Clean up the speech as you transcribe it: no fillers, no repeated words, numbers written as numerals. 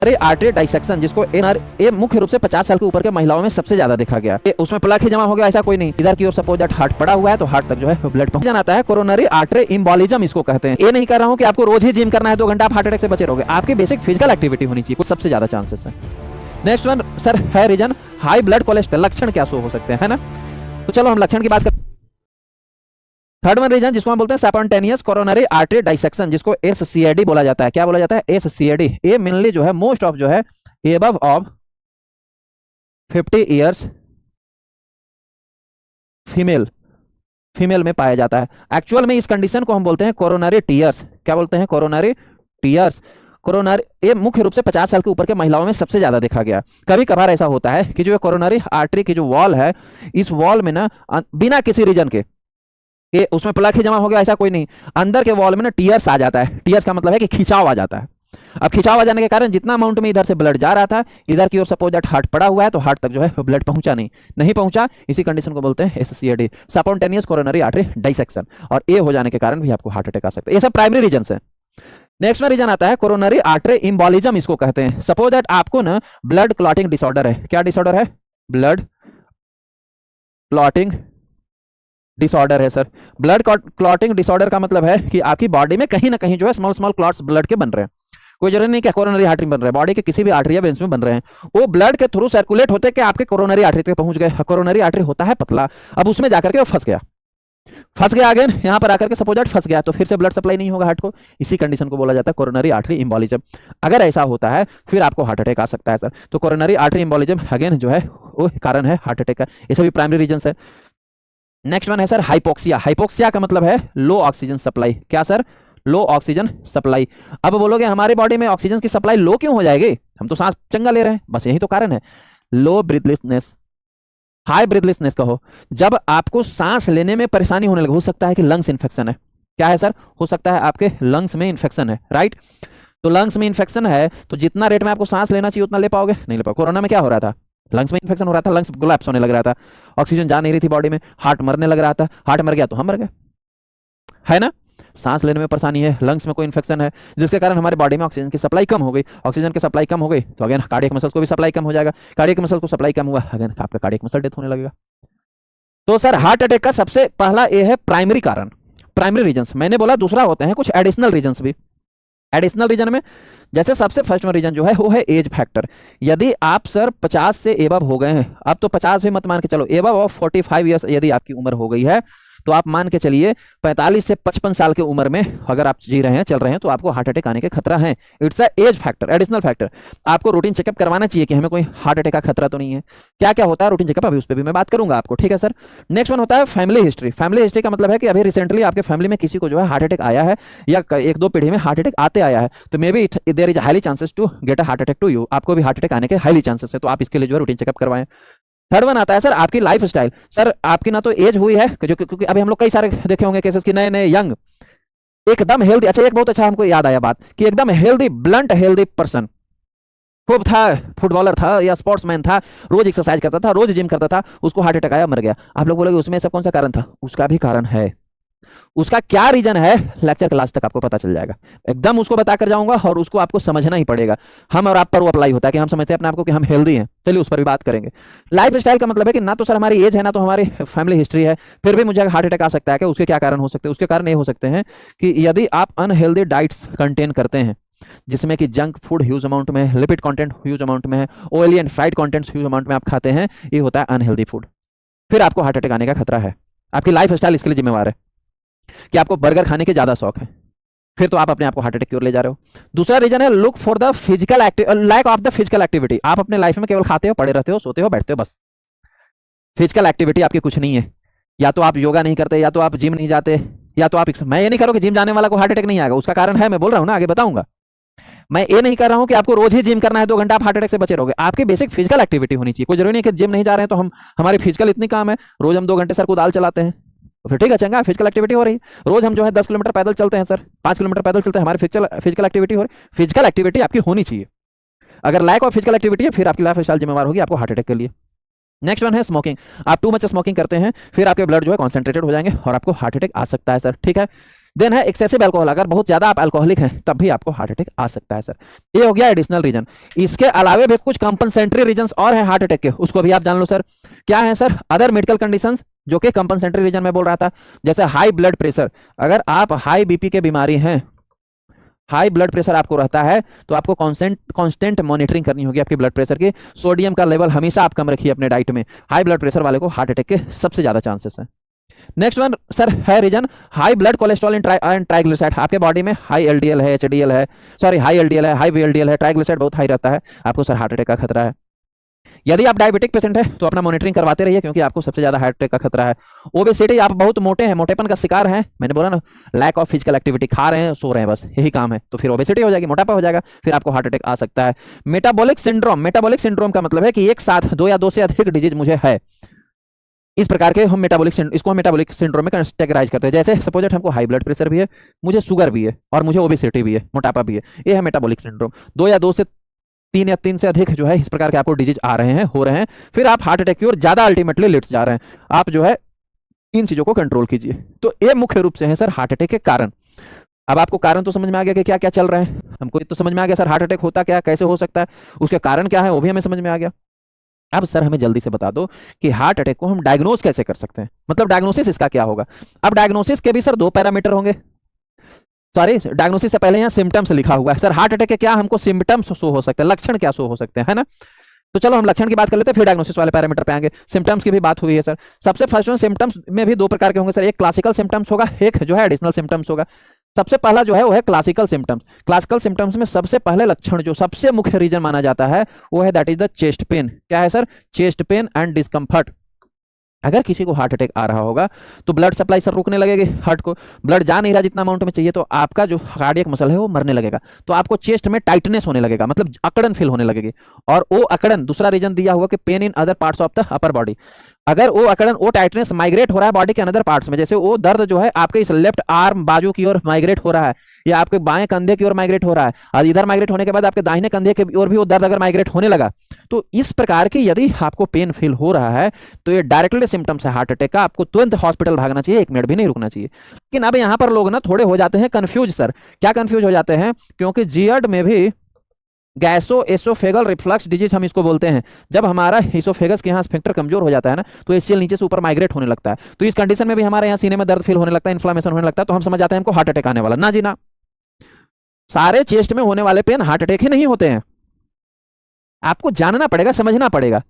अरे artery dissection जिसको ये मुख्य रूप से 50 साल के ऊपर के महिलाओं में सबसे ज्यादा देखा गया। उसमें प्लग ही जमा हो गया ऐसा कोई नहीं। इधर की ओर सपोज दैट हार्ट पड़ा हुआ है तो हार्ट तक जो है ब्लड पहुंच जाता है। कोरोनरी आर्टरी एम्बोलिज्म इसको कहते हैं। ये नहीं कर रहा हूं कि आपको रोज ही जिम करना है 2 घंटा आप हार्ट अटैक से बचे रहोगे। आपकी बेसिक फिजिकल एक्टिविटी होनी चाहिए, कुछ सबसे ज्यादा चांसेस है। नेक्स्ट वन सर है रीजन हाई ब्लड कोलेस्ट्रॉल। लक्षण क्या हो सकते हैं, है ना? तो चलो हम लक्षण की बात करते हैं। थर्ड वन रीजन जिसको हम बोलते हैं स्पॉन्टेनियस कोरोनरी आर्टरी डाइसेक्शन जिसको एससीआईडी बोला जाता है। क्या बोला जाता है? एससीआईडी। ये मेनली जो है मोस्ट ऑफ जो है एबव ऑफ 50 इयर्स फीमेल में पाया जाता है। एक्चुअल में इस कंडीशन को हम बोलते हैं कोरोनरी टीयर्स। क्या बोलते हैं? Coronary tears. कोरोनरी ये मुख्य रूप से 50 साल के ऊपर के महिलाओं में सबसे ज्यादा देखा गया। कभी कभार ऐसा होता है कि जो कोरोनरी आर्टरी की जो वॉल है, इस वॉल में ना बिना किसी रीजन के ये उसमें प्लग ही जमा हो गया ऐसा कोई नहीं, अंदर के वॉल में ना टीयर्स आ जाता है। टीयर्स का मतलब है कि खिंचाव आ जाता है। अब खिंचाव आ जाने के कारण जितना अमाउंट में इधर से ब्लड जा रहा था, इधर की ओर सपोज दैट हार्ट पड़ा हुआ है तो हार्ट तक जो है ब्लड पहुंचा नहीं पहुंचा। इसी कंडीशन को बोलते हैं एससीआईडी, स्पॉन्टेनियस कोरोनरी आर्टरी डाइसेक्शन। और ये हो जाने के कारण भी आपको हार्ट अटैक आ सकता है। ये सब प्राइमरी रीजन है। नेक्स्ट में रीजन आता है कोरोनरी आर्टरी एम्बोलिज्म इसको कहते हैं। सपोज दैट आपको ना ब्लड क्लॉटिंग डिसऑर्डर है। क्या डिसऑर्डर है? ब्लड क्लॉटिंग डिसऑर्डर है सर। ब्लड क्लॉटिंग डिसऑर्डर का मतलब है कि आपकी बॉडी में कहीं ना कहीं जो है स्मॉल स्मॉल क्लॉट्स ब्लड के बन रहे हैं। कोई जरूरी नहीं कि कोरोनरी आर्टरी बन रहे हैं, बॉडी के किसी भी आर्टरी या वेन्स में बन रहे हैं। वो ब्लड के थ्रू सर्कुलेट होते कि आपके कोरोनरी आर्टरी तक पहुंच गए। कोरोनरी आर्टरी होता है पतला, अब उसमें जाकर के वो फंस गया अगेन यहाँ पर आकर के सपोज दैट फंस गया तो फिर से ब्लड सप्लाई नहीं होगा हार्ट को। इसी कंडीशन को बोला जाता है कोरोनरी आर्टरी एम्बोलिज्म। अगर ऐसा होता है फिर आपको हार्ट अटैक आ सकता है सर। तो कोरोनरी आर्टरी एम्बोलिज्म अगेन जो है वो कारण है हार्ट अटैक का। ये सभी प्राइमरी रीजन है। नेक्स्ट वन है सर हाइपोक्सिया। हाइपोक्सिया का मतलब है लो ऑक्सीजन सप्लाई। क्या सर? लो ऑक्सीजन सप्लाई। अब बोलोगे हमारी बॉडी में ऑक्सीजन की सप्लाई लो क्यों हो जाएगी, हम तो सांस चंगा ले रहे हैं। बस यही तो कारण है। लो ब्रीथलेसनेस, हाई ब्रीथलेसनेस कहो। जब आपको सांस लेने में परेशानी होने लगे, हो सकता है कि लंग्स इन्फेक्शन है। क्या है सर? हो सकता है आपके लंग्स में इन्फेक्शन है, राइट? तो लंग्स में इन्फेक्शन है तो जितना रेट में आपको सांस लेना चाहिए उतना ले पाओगे? नहीं ले पाओगे। कोरोना में क्या हो रहा था? लंग्स में इन्फेक्शन हो रहा था, लंग्स कोलैप्स होने लग रहा था, ऑक्सीजन जा नहीं रही थी बॉडी में, हार्ट मरने लग रहा था। हार्ट मर गया तो हम मर गए, है ना? सांस लेने में परेशानी है, लंग्स में कोई इन्फेक्शन है जिसके कारण हमारे बॉडी में ऑक्सीजन की सप्लाई कम हो गई। ऑक्सीजन की सप्लाई कम हो गई तो अगेन कार्डियक मसल्स को भी सप्लाई कम हो जाएगा। कार्डियक मसल्स को सप्लाई कम हुआ अगेन आपका कार्डियक मसल डेथ होने लगेगा। तो सर हार्ट अटैक का सबसे पहला ये है प्राइमरी कारण, प्राइमरी रीजन। मैंने बोला दूसरा होते हैं कुछ एडिशनल रीजन भी। एडिशनल रीजन में जैसे सबसे फर्स्ट में रीजन जो है वो है एज फैक्टर। यदि आप सर 50 से एबव हो गए हैं, अब तो 50 भी मत मान के चलो, एबव ऑफ 45 ईयर्स यदि आपकी उम्र हो गई है तो आप मान के चलिए 45 से 55 साल की उम्र में अगर आप जी रहे हैं, चल रहे हैं, तो आपको हार्ट अटैक आने के खतरा है। It's a age factor, additional factor. आपको रूटीन चेकअप करवाना चाहिए कि हमें कोई हार्ट अटैक का खतरा तो नहीं है। क्या क्या होता है रूटीन चेकअप, अभी उस पर भी मैं बात करूंगा आपको, ठीक है सर। नेक्स्ट वन होता है फैमिली हिस्ट्री। फैमिली हिस्ट्री का मतलब है कि अभी रिसेंटली आपके फैमिली में किसी को जो है हार्ट अटैक आया है या 1-2 पीढ़ी में हार्ट अटैक आते आया है, तो maybe there is highly chances to get a heart attack to you. आपको भी हार्ट अटैक आने के हाईली चांसेस है, तो आप इसके लिए जो है रूटीन चेकअप करवाएं। थर्ड वन आता है सर आपकी लाइफ स्टाइल। सर आपकी ना तो एज हुई है, क्योंकि अभी हम लोग कई सारे देखे होंगे केसेस की नए यंग एकदम हेल्दी। अच्छा एक बहुत अच्छा हमको याद आया बात कि एकदम हेल्दी, ब्लंट हेल्दी पर्सन, खूब था, फुटबॉलर था या स्पोर्ट्समैन था, रोज एक्सरसाइज करता था, रोज जिम करता था, उसको हार्ट अटैक आया, मर गया। आप लोग बोलोगे उसमें सब कौन सा कारण था? उसका भी कारण है। उसका क्या रीजन है लेक्चर क्लास तक आपको पता चल जाएगा। एकदम उसको बताकर जाऊंगा और उसको आपको समझना ही पड़ेगा। हम और आप पर वो अप्लाई होता है कि हम समझते हैं अपने आपको कि हम हेल्दी हैं, चलिए उस पर भी बात करेंगे। लाइफ स्टाइल का मतलब है कि ना तो सर हमारी एज है ना तो हमारी फैमिली हिस्ट्री है, फिर भी मुझे हार्ट अटैक आ सकता है। कि उसके क्या कारण हो सकते हैं? उसके कारण ये हो सकते हैं कि यदि आप अनहेल्दी डाइट्स कंटेन करते हैं जिसमें कि जंक फूड ह्यूज अमाउंट में है, लिपिड कंटेंट ह्यूज अमाउंट में है, oily and fried contents huge amount में आप खाते हैं, ये होता है अनहेल्दी फूड, फिर आपको हार्ट अटैक आने का खतरा है। आपकी लाइफ स्टाइल इसके लिए जिम्मेवार है कि आपको बर्गर खाने के ज्यादा शौक है, फिर तो आप अपने आप को हार्ट अटैक की ओर ले जा रहे हो। दूसरा रीजन है look for the physical lack of the physical activity. आप अपने लाइफ में केवल खाते हो, पड़े रहते हो, सोते हो, बैठते हो, बस फिजिकल एक्टिविटी आपकी कुछ नहीं है। या तो आप योगा नहीं करते, या तो आप जिम नहीं जाते, या तो आप मैं ये नहीं कर रहा हूं कि जिम जाने वाला को हार्ट अटैक नहीं आएगा, उसका कारण है, मैं बोल रहा हूं ना, आगे बताऊंगा। मैं ये नहीं कर रहा हूं कि आपको रोज ही जिम करना है 2 घंटा आप हार्ट अटैक से बचे रहोगे। आपकी बेसिक फिजिकल एक्टिविटी होनी चाहिए। कोई जरूरी नहीं कि जिम नहीं जा रहे हैं तो हमारी फिजिकल इतनी काम है, रोज हम 2 घंटे सर को दाल चलाते हैं, तो फिर ठीक है, चंगा फिजिकल एक्टिविटी हो रही है। रोज हम जो है 10 किलोमीटर पैदल चलते हैं सर, 5 किलोमीटर पैदल चलते हैं, हमारी फिजिकल एक्टिविटी हो रही है। फिजिकल एक्टिविटी आपकी होनी चाहिए। अगर लैक ऑफ फिजिकल एक्टिविटी है फिर आपकी लाइफ स्टाइल जिम्मेवार होगी आपको हार्ट अटैक के लिए। नेक्स्ट वन है स्मोकिंग। आप टू मच स्मोकिंग करते हैं फिर आपके ब्लड जो है कॉन्सेंट्रेटेड हो जाएंगे और आपको हार्ट अटैक आ सकता है सर, ठीक है। देन है एक्सेसिव अल्कोहल, अगर बहुत ज्यादा आप अल्कोहलिक हैं तब भी आपको हार्ट अटैक आ सकता है सर। ये हो गया एडिशनल रीजन। इसके अलावा भी कुछ कंपनसेंट्री रीजंस और हैं हार्ट अटैक के, उसको भी आप जान लो सर। क्या है सर? अदर मेडिकल कंडीशंस जो कि कंपनसेंट्री रीजन में बोल रहा था, जैसे हाई ब्लड प्रेशर। अगर आप हाई बीपी के बीमारी हैं, हाई ब्लड प्रेशर आपको रहता है, तो आपको कांस्टेंट मॉनिटरिंग करनी होगी आपकी ब्लड प्रेशर की। सोडियम का लेवल हमेशा आप कम रखिए अपने डाइट में। हाई ब्लड प्रेशर वाले को हार्ट अटैक के सबसे ज्यादा चांसेस हैं। नेक्स्ट वन सर है reason high blood cholesterol and triglyceride. आपके बॉडी में हाई एलडीएल है, एचडीएल है, सॉरी हाई एलडीएल है, हाई वीएलडीएल है, ट्राइग्लिसराइड बहुत हाई रहता है, आपको सर हार्ट अटैक का खतरा है। यदि आप डायबिटिक पेशेंट है तो अपना मॉनिटरिंग करवाते रहिए, क्योंकि आपको सबसे ज्यादा हार्ट अटैक का खतरा है। ओबेसिटी, आप बहुत मोटे हैं, मोटेपन का शिकार हैं, मैंने बोला ना, लैक ऑफ फिजिकल एक्टिविटी, खा रहे हैं सो रहे हैं बस, यही काम है, तो फिर ओबेसिटी हो जाएगी, मोटापा हो जाएगा, फिर आपको हार्ट अटैक आ सकता है। मेटाबॉलिक सिंड्रोम, मेटाबॉलिक सिंड्रोम का मतलब है कि एक साथ 2 या 2 से अधिक डिजीज मुझे है, इस प्रकार के हम इसको हम मेटाबॉलिक सिंड्रोम में कैटेगराइज करते हैं। जैसे सपोज हमको हाई ब्लड प्रेशर भी है, मुझे शुगर भी है, और मुझे ओबेसिटी भी है, मोटापा भी है, ये है मेटाबॉलिक सिंड्रोम। 2 या 2 से 3 या 3 से अधिक जो है इस प्रकार के आपको डिजीज आ रहे हैं, हो रहे हैं, फिर आप हार्ट अटैक की ओर ज्यादा अल्टीमेटली लेट्स जा रहे हैं। आप जो है इन चीजों को कंट्रोल कीजिए। तो ये मुख्य रूप से है सर हार्ट अटैक के कारण। अब आपको कारण तो समझ में आ गया कि क्या क्या चल रहा है, हमको तो समझ में आ गया सर हार्ट अटैक होता क्या, कैसे हो सकता है, उसके कारण क्या है वो भी हमें समझ में आ गया। अब सर हमें जल्दी से बता दो कि हार्ट अटैक को हम डायग्नोस कैसे कर सकते हैं, मतलब डायग्नोसिस इसका क्या होगा। अब डायग्नोसिस के भी सर 2 पैरामीटर होंगे, सॉरी डायग्नोसिस से पहले यहाँ सिम्टम्स लिखा हुआ है सर। हार्ट अटैक के क्या हमको सिम्टम्स शो हो सकते हैं, लक्षण क्या शो हो सकते हैं, है ना। तो चलो हम लक्षण की बात कर लेते हैं, फिर डायग्नोसिस वाले पैरामीटर पे आएंगे। सिम्टम्स की भी बात हुई है सर। सबसे फर्स्ट वन, सिम्टम्स में भी 2 प्रकार के होंगे सर, एक क्लासिकल सिम्टम्स होगा, एक जो है एडिशनल सिम्टम्स होगा। सबसे पहला जो है वो है क्लासिकल सिम्टम्स। क्लासिकल सिम्टम्स में सबसे पहले लक्षण जो सबसे मुख्य रीजन माना जाता है वो है that is the chest pain. क्या है sir? Chest pain and discomfort. अगर किसी को हार्ट अटैक आ रहा होगा तो ब्लड सप्लाई सर रुकने लगेगी, हार्ट को ब्लड जा नहीं रहा जितना अमाउंट में चाहिए, तो आपका जो कार्डियक मसल है वो मरने लगेगा, तो आपको चेस्ट में टाइटनेस होने लगेगा, मतलब अकड़न फील होने लगेगी। और वो अकड़न, दूसरा रीजन दिया हुआ कि pain in other parts of the upper body. अगर वो अकड़न, वो टाइटनेस माइग्रेट हो रहा है बॉडी के अनदर पार्ट्स में, जैसे वो दर्द जो है आपके इस लेफ्ट आर्म बाजू की ओर माइग्रेट हो रहा है, या आपके बाएं कंधे की ओर माइग्रेट हो रहा है, और इधर माइग्रेट होने के बाद आपके दाहिने कंधे की ओर भी वो दर्द अगर माइग्रेट होने लगा, तो इस प्रकार की यदि आपको पेन फील हो रहा है तो ये डायरेक्टली सिम्टम्स है हार्ट अटैक का, आपको तुरंत हॉस्पिटल भागना चाहिए, 1 मिनट भी नहीं रुकना चाहिए। लेकिन अब यहाँ पर लोग ना थोड़े हो जाते हैं कंफ्यूज सर। क्या कंफ्यूज हो जाते हैं? क्योंकि जीएड में भी गैसो एसोफेगल रिफ्लक्स डिजीज हम इसको बोलते हैं, जब हमारा इसोफेगस के यहाँ स्फिंक्टर कमजोर हो जाता है ना, तो एचसीएल नीचे से ऊपर माइग्रेट होने लगता है, तो इस कंडीशन में भी हमारे यहाँ सीने में दर्द फील होने लगता है, इन्फ्लामेशन होने लगता है, तो हम समझ जाते हैं हमको हार्ट अटैक आने वाला। ना जी ना, सारे चेस्ट में होने वाले पेन हार्ट अटैक ही नहीं होते हैं, आपको जानना पड़ेगा, समझना पड़ेगा।